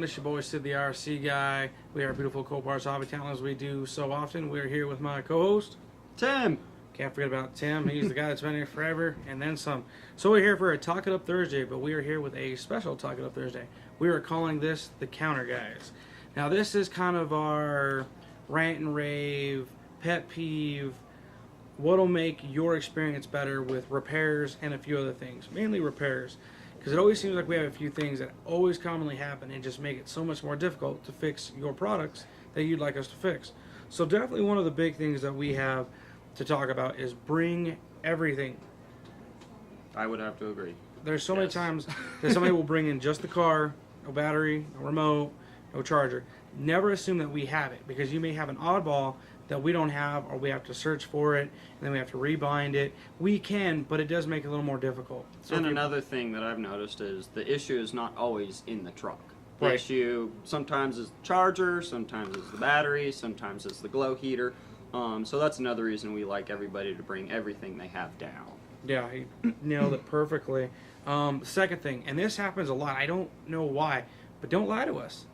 Tim, this is your boy Sid, the RC guy. We are beautiful Coparts Hobby Town as we do so often. We're here with my co-host, Tim. Can't forget about Tim. He's the guy that's been here forever and then some. So we're here for a Talk It Up Thursday, but we are here with a special Talk It Up Thursday. We are calling this the Counter Guys. Now this is kind of our rant and rave, pet peeve, what'll make your experience better with repairs and a few other things. Mainly repairs. Because it always seems like we have a few things that always commonly happen and just make it so much more difficult to fix your products that you'd like us to fix. So definitely one of the big things that we have to talk about is bring everything. I would have to agree. There's so many times that somebody will bring in just the car, no battery, no remote, no charger. Never assume that we have it, because you may have an oddball that we don't have, or we have to search for it, and then we have to rebind it. We can, but it does make it a little more difficult. So and another thing that I've noticed is the issue is not always in the truck. The Right. issue sometimes is the charger, sometimes it's the battery, sometimes it's the glow heater. So that's another reason we like everybody to bring everything they have down. Yeah, he nailed it perfectly. Second thing, and this happens a lot, I don't know why, but don't lie to us.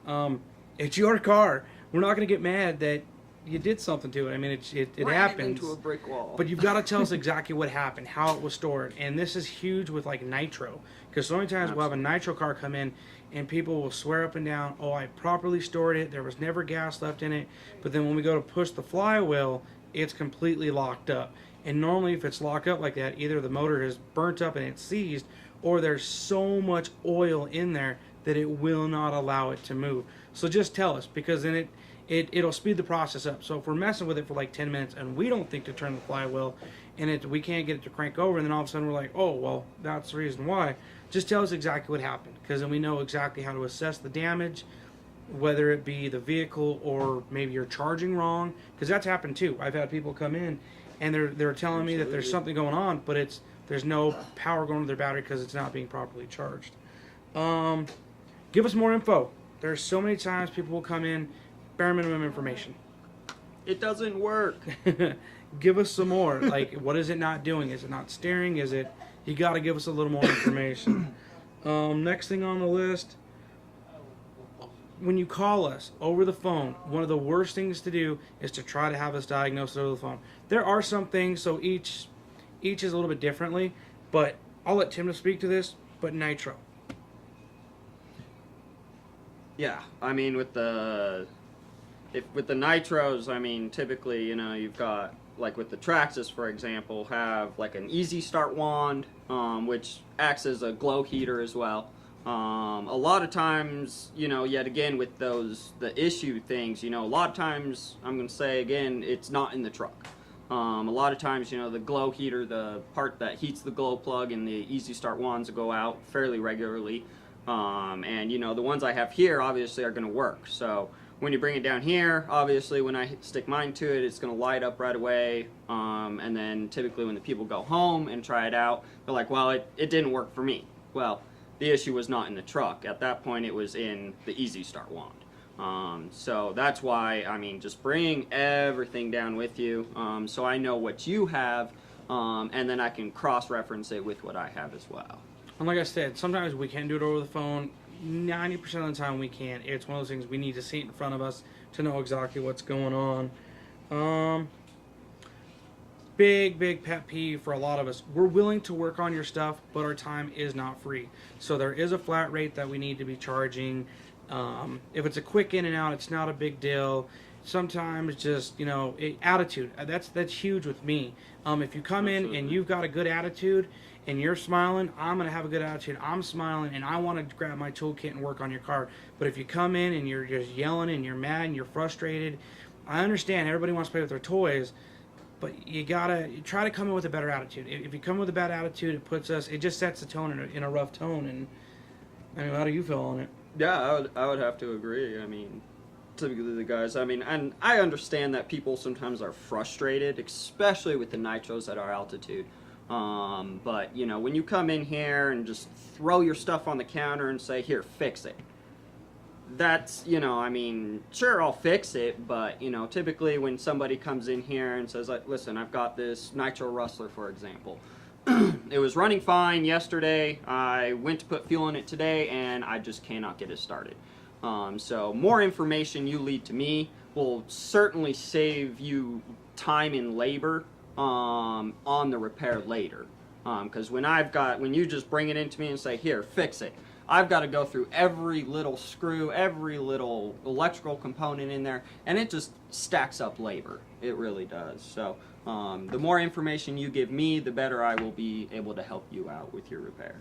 It's your car. We're not going to get mad that you did something to it. I mean, it Ran happens. into a brick wall. But you've got to tell us exactly what happened, how it was stored. And this is huge with like nitro. Because so many times we'll have a nitro car come in and people will swear up and down, oh, I properly stored it, there was never gas left in it. But then when we go to push the flywheel, it's completely locked up. And normally if it's locked up like that, either the motor is burnt up and it's seized, or there's so much oil in there that it will not allow it to move. So just tell us, because then it'll speed the process up. So if we're messing with it for like 10 minutes and we don't think to turn the flywheel and we can't get it to crank over, and then all of a sudden we're like, oh, well, that's the reason why. Just tell us exactly what happened, because then we know exactly how to assess the damage, whether it be the vehicle or maybe you're charging wrong, because that's happened too. I've had people come in and they're telling me that there's something going on, but there's no power going to their battery because it's not being properly charged. Give us more info. There's so many times people will come in, bare minimum information. It doesn't work. Give us some more. Like, what is it not doing? Is it not steering? Is it... You got to give us a little more information. Next thing on the list, when you call us over the phone, one of the worst things to do is to try to have us diagnosed over the phone. There are some things, so each is a little bit differently, but I'll let Tim speak to this, but nitro. Yeah, I mean with the nitros, I mean typically, you've got, like with the Traxxas, for example, have like an easy start wand, which acts as a glow heater as well. A lot of times, yet again with the issue things, a lot of times, I'm going to say again, it's not in the truck. A lot of times, the glow heater, the part that heats the glow plug and the easy start wands go out fairly regularly. And the ones I have here obviously are going to work. So when you bring it down here, obviously when I stick mine to it, it's going to light up right away. And then typically when the people go home and try it out, they're like, well, it didn't work for me. Well, the issue was not in the truck. At that point, it was in the easy start wand. So that's why, just bring everything down with you, so I know what you have, and then I can cross-reference it with what I have as well. And like I said, sometimes we can do it over the phone. 90% of the time we can't. It's one of those things we need to see it in front of us to know exactly what's going on. Big pet peeve for a lot of us. We're willing to work on your stuff, but our time is not free. So there is a flat rate that we need to be charging. If it's a quick in and out, it's not a big deal. Sometimes just, attitude. That's huge with me. If you come in and you've got a good attitude and you're smiling, I'm going to have a good attitude. I'm smiling and I want to grab my toolkit and work on your car. But if you come in and you're just yelling and you're mad and you're frustrated, I understand everybody wants to play with their toys, but you got to try to come in with a better attitude. If you come with a bad attitude, it just sets the tone in a rough tone. And how do you feel on it? Yeah, I would have to agree. Typically the guys, and I understand that people sometimes are frustrated, especially with the nitros at our altitude. But, when you come in here and just throw your stuff on the counter and say, here, fix it. That's, sure, I'll fix it, but, typically when somebody comes in here and says, listen, I've got this nitro rustler, for example. It was running fine yesterday. I went to put fuel in it today, and I just cannot get it started. So more information you lead to me will certainly save you time and labor on the repair later. Because when you just bring it into me and say, here, fix it, I've got to go through every little screw, every little electrical component in there, and it just stacks up labor. It really does. So the more information you give me, the better I will be able to help you out with your repair.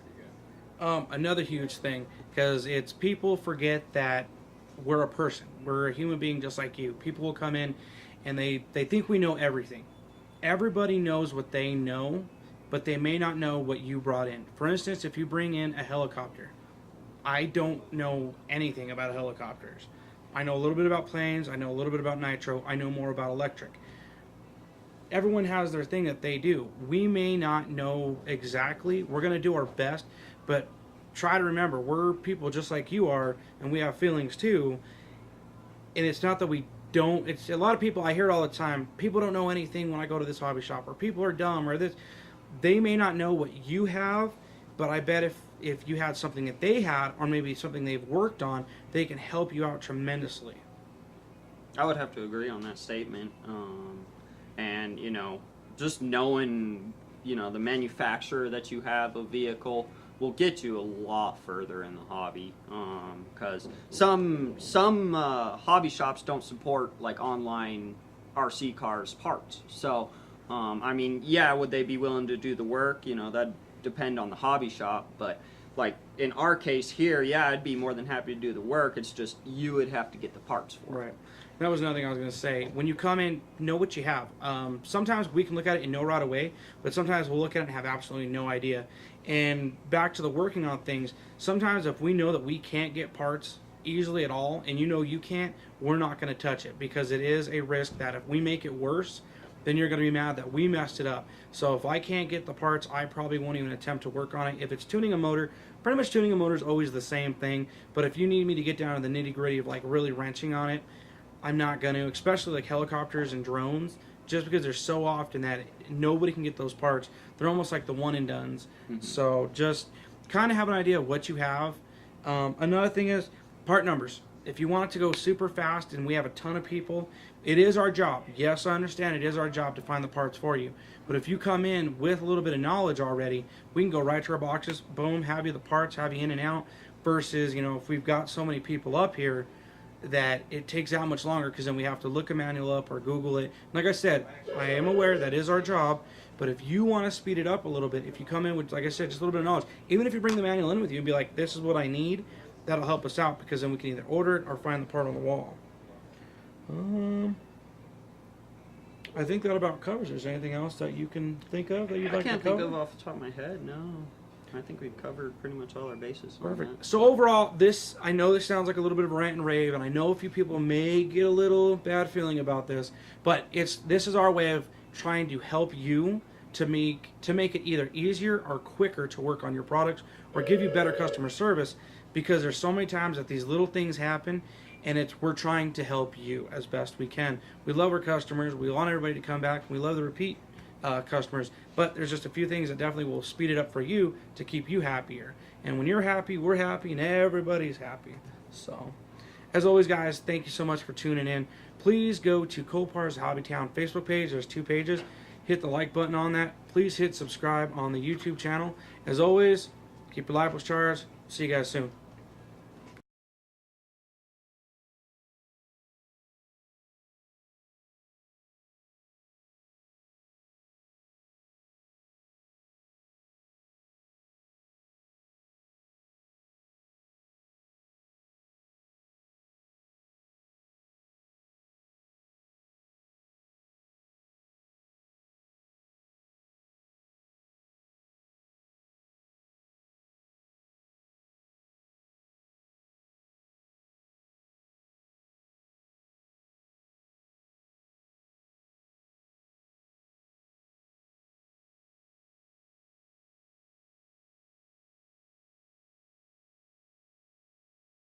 Another huge thing, because it's people forget that we're a person. We're a human being just like you. People will come in and they think we know everything. Everybody knows what they know, but they may not know what you brought in. For instance, if you bring in a helicopter, I don't know anything about helicopters. I know a little bit about planes, I know a little bit about nitro, I know more about electric. Everyone has their thing that they do. We may not know exactly. We're going to do our best, but try to remember, we're people just like you are, and we have feelings too. And it's not that we don't. It's a lot of people, I hear it all the time, people don't know anything when I go to this hobby shop, or people are dumb, or this. They may not know what you have, but I bet if you had something that they had, or maybe something they've worked on, they can help you out tremendously. I would have to agree on that statement. And, just knowing, the manufacturer that you have a vehicle will get you a lot further in the hobby. Because some hobby shops don't support, like, online RC cars parts. So, would they be willing to do the work? That'd depend on the hobby shop. But, like, in our case here, I'd be more than happy to do the work. It's just you would have to get the parts for it. Right. That was another thing I was going to say. When you come in, know what you have. Sometimes we can look at it and know right away, but sometimes we'll look at it and have absolutely no idea. And back to the working on things, sometimes if we know that we can't get parts easily at all, and you can't, we're not going to touch it, because it is a risk that if we make it worse, then you're going to be mad that we messed it up. So if I can't get the parts, I probably won't even attempt to work on it. If it's tuning a motor, pretty much tuning a motor is always the same thing, but if you need me to get down to the nitty-gritty of like really wrenching on it, I'm not going to, especially like helicopters and drones, just because they're so often that nobody can get those parts. They're almost like the one and dones. Mm-hmm. So just kind of have an idea of what you have. Another thing is part numbers. If you want it to go super fast and we have a ton of people, it is our job. Yes, I understand it is our job to find the parts for you. But if you come in with a little bit of knowledge already, we can go right to our boxes, boom, have you the parts, have you in and out, versus, if we've got so many people up here that it takes that much longer, because then we have to look a manual up or Google it. Like I said, I am aware that is our job, but if you want to speed it up a little bit, if you come in with, like I said, just a little bit of knowledge, even if you bring the manual in with you and be like, this is what I need, that'll help us out, because then we can either order it or find the part on the wall. I think that about covers. Is there anything else that you can think of that you'd like to cover? I can't think of off the top of my head, no. I think we've covered pretty much all our bases. Perfect. So overall, I know this sounds like a little bit of a rant and rave, and I know a few people may get a little bad feeling about this, but this is our way of trying to help you to make it either easier or quicker to work on your products, or give you better customer service, because there's so many times that these little things happen, and we're trying to help you as best we can. We love our customers. We want everybody to come back. We love the repeat customers, but there's just a few things that definitely will speed it up for you to keep you happier. And when you're happy, we're happy, and everybody's happy. So, as always, guys, thank you so much for tuning in. Please go to Copar's Hobbytown Facebook page. There's 2 pages. Hit the like button on that. Please hit subscribe on the YouTube channel. As always, keep your life charged. See you guys soon.